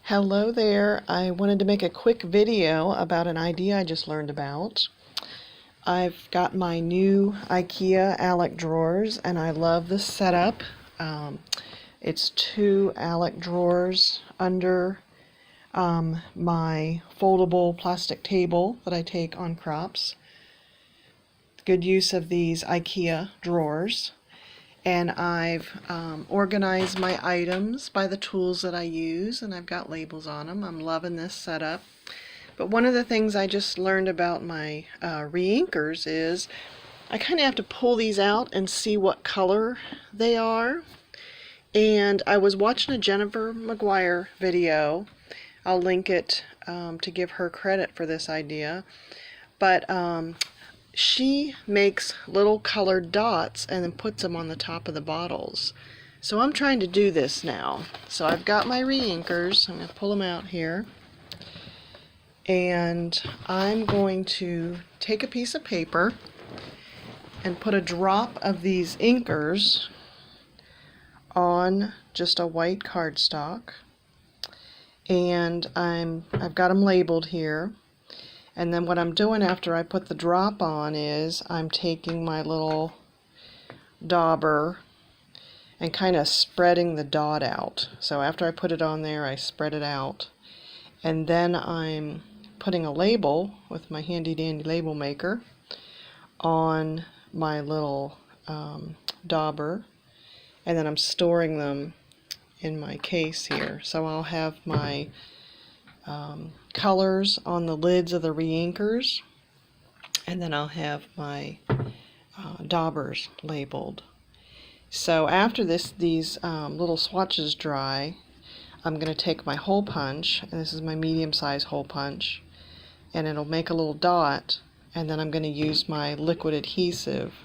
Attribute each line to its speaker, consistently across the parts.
Speaker 1: Hello there. I wanted to make a quick video about an idea I just learned about. I've got my new IKEA Alec drawers and I love this setup. It's two Alec drawers under my foldable plastic table that I take on crops. Good use of these IKEA drawers. And I've organized my items by the tools that I use, and I've got labels on them. I'm loving this setup. But one of the things I just learned about my re-inkers is I kind of have to pull these out and see what color they are. And I was watching a Jennifer McGuire video. I'll link it to give her credit for this idea. But she makes little colored dots and then puts them on the top of the bottles. So I'm trying to do this now. So I've got my re-inkers. I'm going to pull them out here. And I'm going to take a piece of paper and put a drop of these inkers on just a white cardstock. And I've got them labeled here. And then what I'm doing after I put the drop on is I'm taking my little dauber and kind of spreading the dot out. So after I put it on there, I spread it out. And then I'm putting a label with my handy dandy label maker on my little dauber. And then I'm storing them in my case here. So I'll have my colors on the lids of the re-inkers, and then I'll have my daubers labeled. So after these little swatches dry, I'm going to take my hole punch, and this is my medium-sized hole punch, and it'll make a little dot, and then I'm going to use my liquid adhesive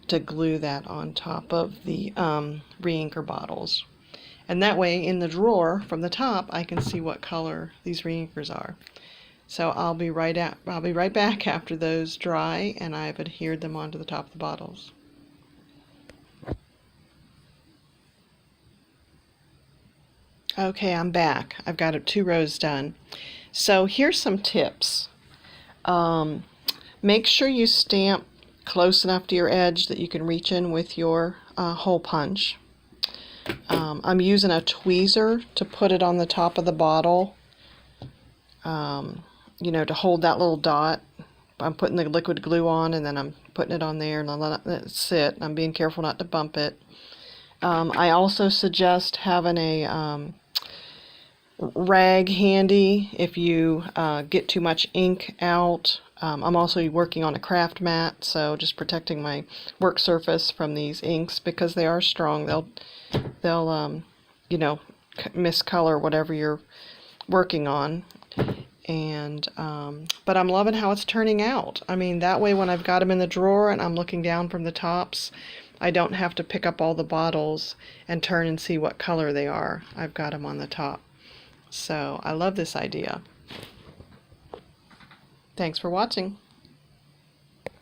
Speaker 1: to glue that on top of the re-inker bottles. And that way, in the drawer from the top, I can see what color these re-inkers are. So I'll be right back after those dry, and I've adhered them onto the top of the bottles. Okay, I'm back. I've got 2 rows done. So here's some tips. Make sure you stamp close enough to your edge that you can reach in with your hole punch. I'm using a tweezer to put it on the top of the bottle, you know, to hold that little dot. I'm putting the liquid glue on, and then I'm putting it on there, and I'll let it sit. I'm being careful not to bump it. I also suggest having a rag handy if you get too much ink out. I'm also working on a craft mat, so just protecting my work surface from these inks because they are strong. They'll you know, miscolor whatever you're working on. And but I'm loving how it's turning out. I mean, that way when I've got them in the drawer and I'm looking down from the tops, I don't have to pick up all the bottles and turn and see what color they are. I've got them on the top. So I love this idea. Thanks for watching.